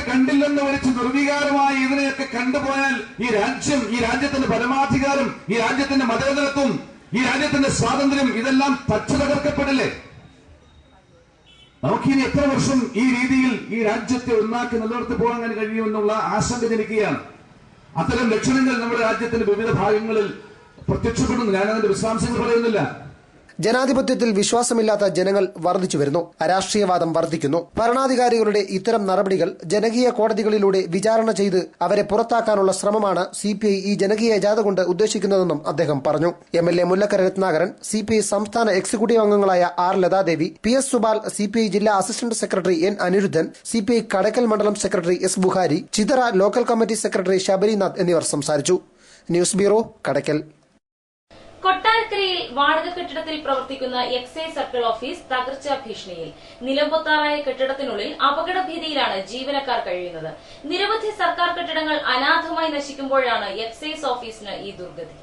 കണ്ടില്ലെന്ന് വരച്ച് നിർവികാരമായി ഇതിനെയൊക്കെ കണ്ടുപോയാൽ ഈ രാജ്യം, ഈ രാജ്യത്തിന്റെ പരമാധികാരം, ഈ രാജ്യത്തിന്റെ മതേതരത്വം, ഈ രാജ്യത്തിന്റെ സ്വാതന്ത്ര്യം ഇതെല്ലാം തച്ചു തകർക്കപ്പെടില്ലേ? നമുക്കിനി എത്ര വർഷം ഈ രീതിയിൽ ഈ രാജ്യത്തെ ഒന്നാക്കി നിലനിർത്തി പോകാൻ കഴിയുമെന്നുള്ള ആശങ്ക ജനിക്കുകയാണ്. അത്തരം ലക്ഷണങ്ങൾ നമ്മുടെ രാജ്യത്തിന്റെ വിവിധ ഭാഗങ്ങളിൽ പ്രത്യക്ഷപ്പെടുന്നു. ഞാനതിന്റെ വിശദാംശങ്ങൾ പറയുന്നില്ല. ജനാധിപത്യത്തിൽ വിശ്വാസമില്ലാത്ത ജനങ്ങൾ വർദ്ധിച്ചു വരുന്നു. അരാഷ്ട്രീയവാദം വർദ്ധിക്കുന്നു. ഭരണാധികാരികളുടെ ഇത്തരം നടപടികൾ ജനകീയ കോടതികളിലൂടെ വിചാരണ ചെയ്ത് അവരെ പുറത്താക്കാനുള്ള ശ്രമമാണ് CPI ഈ ജനകീയ ജാഥ കൊണ്ട് ഉദ്ദേശിക്കുന്നതെന്നും അദ്ദേഹം പറഞ്ഞു. MLA മുല്ലക്കര രത്നാകരൻ, CPI സംസ്ഥാന എക്സിക്യൂട്ടീവ് അംഗങ്ങളായ R. Lathadevi, PS Subal, CPI ജില്ലാ assistant secretary N. Aniruddhan, CPI Kadakkal മണ്ഡലം secretary S. Buhari, Chithara local committee secretary Sabarinath എന്നിവർ സംസാരിച്ചു. News bureau, Kadakkal. കൊട്ടാരക്കരയിൽ വാടക കെട്ടിടത്തിൽ പ്രവർത്തിക്കുന്ന എക്സൈസ് സർക്കിൾ ഓഫീസ് തകർച്ചാ ഭീഷണിയിൽ. നിലംപൊത്താറായ കെട്ടിടത്തിനുള്ളിൽ അപകട ഭീതിയിലാണ് ജീവനക്കാർ കഴിയുന്നത്. നിരവധി സർക്കാർ കെട്ടിടങ്ങൾ അനാഥമായി നശിക്കുമ്പോഴാണ് എക്സൈസ് ഓഫീസിന് ഈ ദുർഗതി.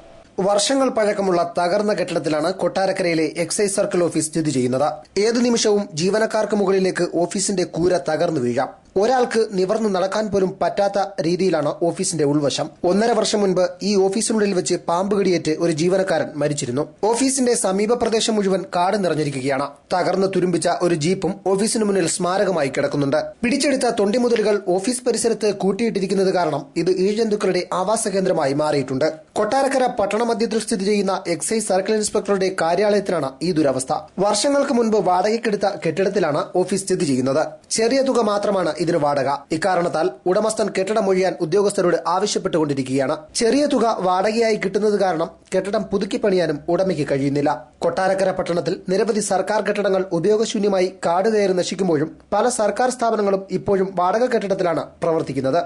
വർഷങ്ങൾ പഴക്കമുള്ള തകർന്ന കെട്ടിടത്തിലാണ് കൊട്ടാരക്കരയിലെ എക്സൈസ് സർക്കിൾ ഓഫീസ് സ്ഥിതി ചെയ്യുന്നത്. ഏതു നിമിഷവും ജീവനക്കാർക്ക് മുകളിലേക്ക് ഓഫീസിന്റെ കൂര തകർന്നു വീഴാം. ഒരാൾക്ക് നിവർന്നു നടക്കാൻ പോലും പറ്റാത്ത രീതിയിലാണ് ഓഫീസിന്റെ ഉൾവശം. 1.5 വർഷം മുൻപ് ഈ ഓഫീസിനുള്ളിൽ വെച്ച് പാമ്പ് കടിയേറ്റ് ഒരു ജീവനക്കാരൻ മരിച്ചിരുന്നു. ഓഫീസിന്റെ സമീപ പ്രദേശം മുഴുവൻ കാട് നിറഞ്ഞിരിക്കുകയാണ്. തകർന്നു തുരുമ്പിച്ച ഒരു ജീപ്പും ഓഫീസിന് മുന്നിൽ സ്മാരകമായി കിടക്കുന്നുണ്ട്. പിടിച്ചെടുത്ത തൊണ്ടിമുതലുകൾ ഓഫീസ് പരിസരത്ത് കൂട്ടിയിട്ടിരിക്കുന്നത് കാരണം ഇത് ഇഴജന്തുക്കളുടെ ആവാസ കേന്ദ്രമായി മാറിയിട്ടുണ്ട്. കൊട്ടാരക്കര പട്ടണമധ്യത്തിൽ സ്ഥിതി ചെയ്യുന്ന എക്സൈസ് സർക്കിൾ ഇൻസ്പെക്ടറുടെ കാര്യാലയത്തിനാണ് ഈ ദുരവസ്ഥ. വർഷങ്ങൾക്ക് മുൻപ് വാടകയ്ക്കെടുത്ത കെട്ടിടത്തിലാണ് ഓഫീസ് സ്ഥിതി ചെയ്യുന്നത്. ചെറിയ തുക മാത്രമാണ് ഇതിന് വാടക. ഇക്കാരണത്താൽ ഉടമസ്ഥൻ കെട്ടിടം ഒഴിയാൻ ഉദ്യോഗസ്ഥരോട് ആവശ്യപ്പെട്ടുകൊണ്ടിരിക്കുകയാണ്. ചെറിയ തുക വാടകയായി കിട്ടുന്നത് കാരണം കെട്ടിടം പുതുക്കി പണിയാനും ഉടമയ്ക്ക് കഴിയുന്നില്ല. കൊട്ടാരക്കര പട്ടണത്തിൽ നിരവധി സർക്കാർ കെട്ടിടങ്ങൾ ഉപയോഗശൂന്യമായി കാട് കയറി നശിക്കുമ്പോഴും പല സർക്കാർ സ്ഥാപനങ്ങളും ഇപ്പോഴും വാടക കെട്ടിടത്തിലാണ് പ്രവർത്തിക്കുന്നത്.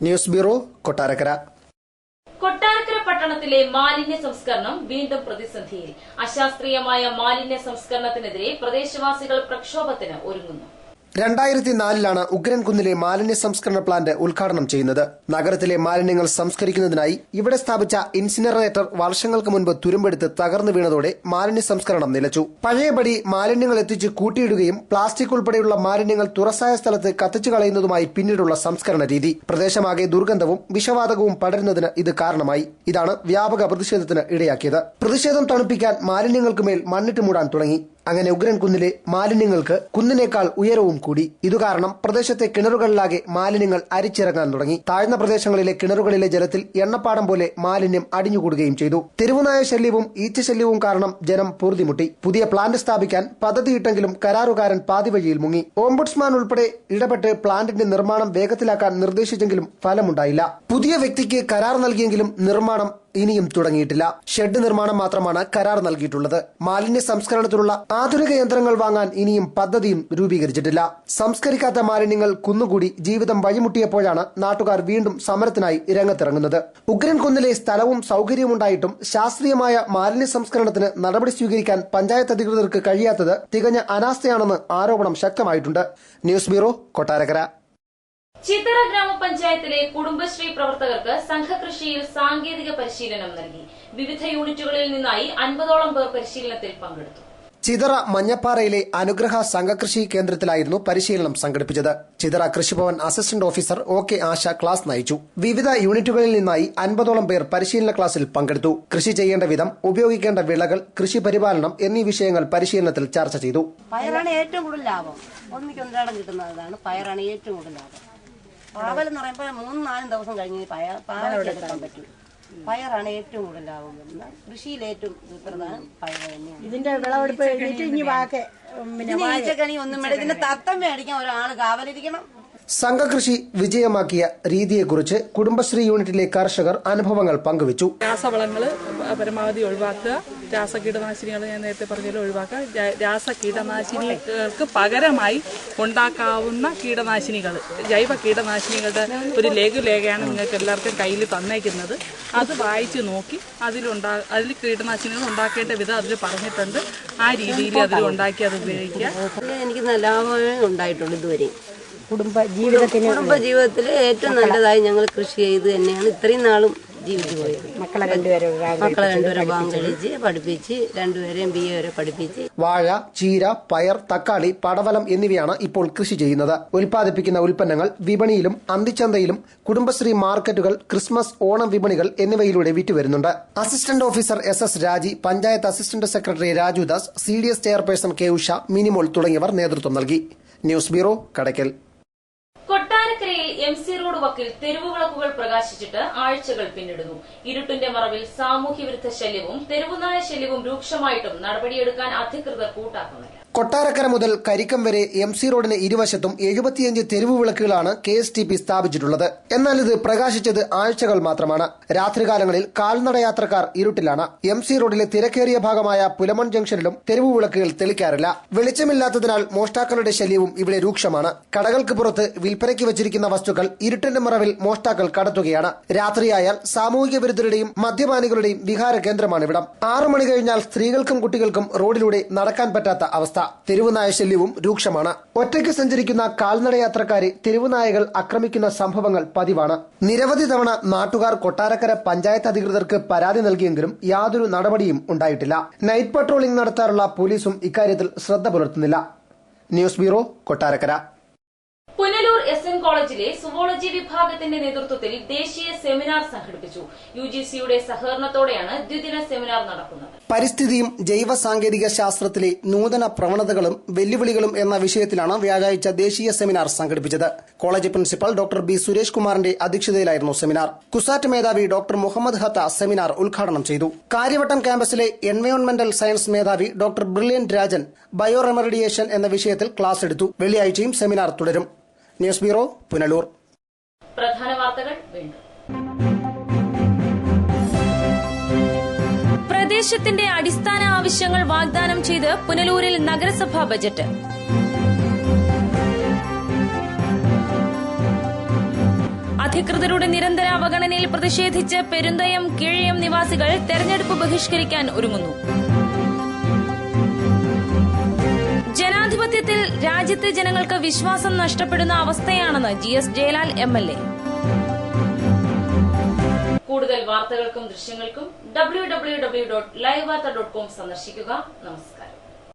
News bureau, Kottarakkara. കൊട്ടാരക്കര പട്ടണത്തിലെ മാലിന്യ സംസ്കരണം വീണ്ടും പ്രതിസന്ധിയിൽ. അശാസ്ത്രീയമായ മാലിന്യ സംസ്കരണത്തിനെതിരെ പ്രദേശവാസികൾ പ്രക്ഷോഭത്തിന് ഒരുങ്ങുന്നു. 2004 ഉഗ്രൻകുന്നിലെ മാലിന്യ സംസ്കരണ പ്ലാന്റ് ഉദ്ഘാടനം ചെയ്യുന്നത്. നഗരത്തിലെ മാലിന്യങ്ങൾ സംസ്കരിക്കുന്നതിനായി ഇവിടെ സ്ഥാപിച്ച ഇൻസിനറേറ്റർ വർഷങ്ങൾക്ക് മുൻപ് തുരുമ്പെടുത്ത് തകർന്നു വീണതോടെ മാലിന്യ സംസ്കരണം നിലച്ചു. പഴയപടി മാലിന്യങ്ങൾ എത്തിച്ച് കൂട്ടിയിടുകയും പ്ലാസ്റ്റിക് ഉൾപ്പെടെയുള്ള മാലിന്യങ്ങൾ തുറസായ സ്ഥലത്ത് കത്തിച്ചു കളയുന്നതുമായി പിന്നീടുള്ള സംസ്കരണ രീതി പ്രദേശമാകെ ദുർഗന്ധവും വിഷവാതകവും പടരുന്നതിന് ഇത് കാരണമായി. ഇതാണ് വ്യാപക പ്രതിഷേധത്തിന് ഇടയാക്കിയത്. പ്രതിഷേധം തണുപ്പിക്കാൻ മാലിന്യങ്ങൾക്കുമേൽ മണ്ണിട്ട് മൂടാൻ തുടങ്ങി. അങ്ങനെ ഉഗ്രൻകുന്നിലെ മാലിന്യങ്ങൾക്ക് കുന്നിനേക്കാൾ ഉയരവും കൂടി. ഇതുകാരണം പ്രദേശത്തെ കിണറുകളിലാകെ മാലിന്യങ്ങൾ അരിച്ചിറങ്ങാൻ തുടങ്ങി. താഴ്ന്ന പ്രദേശങ്ങളിലെ കിണറുകളിലെ ജലത്തിൽ എണ്ണപ്പാടം പോലെ മാലിന്യം അടിഞ്ഞുകൂടുകയും ചെയ്തു. തെരുവുനായ ശല്യവും ഈച്ചശല്യവും കാരണം ജനം പൊറുതിമുട്ടി. പുതിയ പ്ലാന്റ് സ്ഥാപിക്കാൻ പദ്ധതിയിട്ടെങ്കിലും കരാറുകാരൻ പാതിവഴിയിൽ മുങ്ങി. ഓംബുഡ്സ്മാൻ ഉൾപ്പെടെ ഇടപെട്ട് പ്ലാന്റിന്റെ നിർമ്മാണം വേഗത്തിലാക്കാൻ നിർദ്ദേശിച്ചെങ്കിലും ഫലമുണ്ടായില്ല. പുതിയ വ്യക്തിക്ക് കരാർ നൽകിയെങ്കിലും നിർമ്മാണം ഇനിയും തുടങ്ങിയിട്ടില്ല. ഷെഡ് നിർമ്മാണം മാത്രമാണ് കരാർ നൽകിയിട്ടുള്ളത്. മാലിന്യ സംസ്കരണത്തിനുള്ള ആധുനിക യന്ത്രങ്ങൾ വാങ്ങാൻ ഇനിയും പദ്ധതിയും രൂപീകരിച്ചിട്ടില്ല. സംസ്കരിക്കാത്ത മാലിന്യങ്ങൾ കുന്നുകൂടി ജീവിതം വഴിമുട്ടിയപ്പോഴാണ് നാട്ടുകാർ വീണ്ടും സമരത്തിനായി രംഗത്തിറങ്ങുന്നത്. ഉഗ്രൻകുന്നിലെ സ്ഥലവും സൌകര്യവുമുണ്ടായിട്ടും ശാസ്ത്രീയമായ മാലിന്യ സംസ്കരണത്തിന് നടപടി സ്വീകരിക്കാൻ പഞ്ചായത്ത് അധികൃതർക്ക് കഴിയാത്തത് തികഞ്ഞ അനാസ്ഥയാണെന്ന് ആരോപണം ശക്തമായിട്ടുണ്ട്. News bureau, Kottarakkara. ചിത്തറ ഗ്രാമപഞ്ചായത്തിലെ കുടുംബശ്രീ പ്രവർത്തകർക്ക് സംഘകൃഷിയിൽ സാങ്കേതിക പരിശീലനം നൽകി. വിവിധ യൂണിറ്റുകളിൽ നിന്നായി 50ഓളം പേർ പരിശീലനത്തിൽ പങ്കെടുത്തു. ചിതറ മഞ്ഞപ്പാറയിലെ അനുഗ്രഹ സംഘകൃഷി കേന്ദ്രത്തിലായിരുന്നു പരിശീലനം സംഘടിപ്പിച്ചത്. ചിതറ കൃഷിഭവൻ അസിസ്റ്റന്റ് ഓഫീസർ OK ആശ ക്ലാസ് നയിച്ചു. വിവിധ യൂണിറ്റുകളിൽ നിന്നായി 50ഓളം പേർ പരിശീലന ക്ലാസ്സിൽ പങ്കെടുത്തു. കൃഷി ചെയ്യേണ്ട വിധം, ഉപയോഗിക്കേണ്ട വിളകൾ, കൃഷി പരിപാലനം എന്നീ വിഷയങ്ങൾ പരിശീലനത്തിൽ ചർച്ച ചെയ്തു. പയറാണ് ഏറ്റവും കൂടുതൽ ലാഭം. ഒന്നിക്കൊന്നിടം കിട്ടുന്നതാണ് പയറാണ് ഏറ്റവും കൂടുതൽ ലാഭം. പാവൽ എന്ന് പറയുമ്പോൾ 3-4 ദിവസം കഴിഞ്ഞ് പാവലെടുക്കാൻ പറ്റും. പയറാണ് ഏറ്റവും കൂടുതൽ ലാഭം വരുന്നത്. കൃഷിയിൽ ഏറ്റവും പ്രധാനം പയർ തന്നെയാണ്. ഇതിന്റെ വിളവെടുപ്പ് കഴിഞ്ഞിട്ട് ഇനി ഈച്ചക്കണി ഒന്നും വേണം. ഇതിന്റെ തത്തം മേടിക്കാൻ ഒരാൾ കാവലിരിക്കണം. സംഘകൃഷി വിജയമാക്കിയ രീതിയെക്കുറിച്ച് കുടുംബശ്രീ യൂണിറ്റിലെ കർഷകർ അനുഭവങ്ങൾ പങ്കുവച്ചു. രാസവളങ്ങൾ പരമാവധി ഒഴിവാക്കുക, രാസകീടനാശിനികൾ ഞാൻ നേരത്തെ പറഞ്ഞാലും ഒഴിവാക്കുക. രാസകീടനാശിനികൾക്ക് പകരമായി ഉണ്ടാക്കാവുന്ന കീടനാശിനികൾ, ജൈവ കീടനാശിനികളുടെ ഒരു ലഘുലേഖയാണ് നിങ്ങൾക്ക് എല്ലാവർക്കും കയ്യിൽ തന്നേക്കുന്നത്. അത് വായിച്ച് നോക്കി അതിൽ കീടനാശിനികൾ ഉണ്ടാക്കേണ്ട വിധം അതിൽ പറഞ്ഞിട്ടുണ്ട്. ആ രീതിയിൽ അതിൽ ഉണ്ടാക്കി അത് ഉപയോഗിക്കുക. എനിക്ക് നല്ല ലാഭമേ ഉണ്ടായിട്ടുള്ളൂ ഇതുവരെ. കുടുംബ ജീവിതത്തിൽ ഏറ്റവും നല്ലതായി ഞങ്ങൾ കൃഷി ചെയ്ത് തന്നെയാണ് ഇത്രയും നാളും ജീവിച്ചു പോയത്. മക്കളെ രണ്ടുപേരും വിവാഹം കഴിച്ച് പഠിപ്പിച്ച് 2 പേരെയും BA വരെ പഠിപ്പിച്ച്. വാഴ, ചീര, പയർ, തക്കാളി, പടവലം എന്നിവയാണ് ഇപ്പോൾ കൃഷി ചെയ്യുന്നത്. ഉൽപ്പാദിപ്പിക്കുന്ന ഉൽപ്പന്നങ്ങൾ വിപണിയിലും അന്തിച്ചന്തയിലും കുടുംബശ്രീ മാർക്കറ്റുകൾ, ക്രിസ്മസ്, ഓണം വിപണികൾ എന്നിവയിലൂടെ വിറ്റുവരുന്നുണ്ട്. Assistant officer SS Raji, panchayat assistant secretary Rajudas, CDS chairperson K Usha, Minimol തുടങ്ങിയവർ നേതൃത്വം നൽകി. News bureau, Kadakkal. കൊട്ടാരക്കരയിൽ MC റോഡ് വക്കിൽ തെരുവുവിളക്കുകൾ പ്രകാശിച്ചിട്ട് ആഴ്ചകൾ പിന്നിടുന്നു. ഇരുട്ടിന്റെ മറവിൽ സാമൂഹ്യവിരുദ്ധ ശല്യവും തെരുവുനായ ശല്യവും രൂക്ഷമായിട്ടും നടപടിയെടുക്കാൻ അധികൃതർ കൂട്ടാക്കുന്നില്ല. കൊട്ടാരക്കര മുതൽ കരിക്കം വരെ MC റോഡിന് ഇരുവശത്തും 75 തെരുവ് വിളക്കുകളാണ് KSTP സ്ഥാപിച്ചിട്ടുള്ളത്. എന്നാൽ ഇത് പ്രകാശിച്ചത് ആഴ്ചകൾ മാത്രമാണ്. രാത്രികാലങ്ങളിൽ കാൽനടയാത്രക്കാർ ഇരുട്ടിലാണ്. MC റോഡിലെ തിരക്കേറിയ ഭാഗമായ പുലമൺ ജംഗ്ഷനിലും തെരുവ് വിളക്കുകൾ തെളിക്കാറില്ല. വെളിച്ചമില്ലാത്തതിനാൽ മോഷ്ടാക്കളുടെ ശല്യവും ഇവിടെ രൂക്ഷമാണ്. കടകൾക്ക് പുറത്ത് വിൽപ്പനയ്ക്ക് വെച്ചിരിക്കുന്ന വസ്തുക്കൾ ഇരുട്ടിന്റെ മറവിൽ മോഷ്ടാക്കൾ കടത്തുകയാണ്. രാത്രിയായാൽ സാമൂഹിക വിരുദ്ധരുടെയും മദ്യപാനികളുടെയും വിഹാര കേന്ദ്രമാണിവിടം. 6 മണി കഴിഞ്ഞാൽ സ്ത്രീകൾക്കും കുട്ടികൾക്കും റോഡിലൂടെ നടക്കാൻ പറ്റാത്ത അവസ്ഥ. തെരുവുനായ ശല്യവും രൂക്ഷമാണ്. ഒറ്റയ്ക്ക് സഞ്ചരിക്കുന്ന കാൽനടയാത്രക്കാരെ തെരുവുനായകൾ ആക്രമിക്കുന്ന സംഭവങ്ങൾ പതിവാണ്. നിരവധി തവണ നാട്ടുകാർ കൊട്ടാരക്കര പഞ്ചായത്ത് അധികൃതർക്ക് പരാതി നൽകിയെങ്കിലും യാതൊരു നടപടിയും ഉണ്ടായിട്ടില്ല. നൈറ്റ് പട്രോളിംഗ് നടത്താറുള്ള പോലീസും ഇക്കാര്യത്തിൽ ശ്രദ്ധ പുലർത്തുന്നില്ല. News bureau, Kottarakkara. Punalur SN കോളേജിലെ സുവോളജി വിഭാഗത്തിന്റെ നേതൃത്വത്തിൽ ദേശീയ സെമിനാർ സംഘടിപ്പിച്ചു. UGCയുടെ സഹകരണത്തോടെയാണ് ദ്വിദിന സെമിനാർ നടക്കുന്നത്. പരിസ്ഥിതിയും ജൈവ സാങ്കേതിക ശാസ്ത്രത്തിലെ നൂതന പ്രവണതകളും വെല്ലുവിളികളും എന്ന വിഷയത്തിലാണ് വ്യാഴാഴ്ച ദേശീയ സെമിനാർ സംഘടിപ്പിച്ചത്. College principal doctor B Suresh കുമാറിന്റെ അധ്യക്ഷതയിലായിരുന്നു സെമിനാർ. കുസാറ്റ് മേധാവി ഡോക്ടർ മുഹമ്മദ് ഹത്ത സെമിനാർ ഉദ്ഘാടനം ചെയ്തു. കാര്യവട്ടം ക്യാമ്പസിലെ എൻവയോൺമെന്റൽ സയൻസ് മേധാവി doctor brilliant Rajan bio remediation എന്ന വിഷയത്തിൽ ക്ലാസ് എടുത്തു. വെള്ളിയാഴ്ചയും സെമിനാർ തുടരും. News bureau, Punalur. പ്രധാന വാർത്തകൾ വീണ്ടും. പ്രദേശത്തിന്റെ അടിസ്ഥാന ആവശ്യങ്ങൾ വാഗ്ദാനം ചെയ്ത് പുനലൂരിൽ നഗരസഭാ ബജറ്റ്. അധികൃതരുടെ നിരന്തര അവഗണനയിൽ പ്രതിഷേധിച്ച് പെരുന്തയം, കീഴയം നിവാസികൾ തെരഞ്ഞെടുപ്പ് ബഹിഷ്കരിക്കാൻ ഒരുങ്ങുന്നു. ജനാധിപത്യത്തിൽ രാജ്യത്തെ രാജ്യത്തെ ജനങ്ങൾക്ക് വിശ്വാസം നഷ്ടപ്പെടുന്ന അവസ്ഥയാണെന്ന് GS ജയലാൽ MLA. കൂടുതൽ വാർത്തകൾക്കും ദൃശ്യങ്ങൾക്കും www.livevarta.com സന്ദർശിക്കുക. നമസ്കാരം.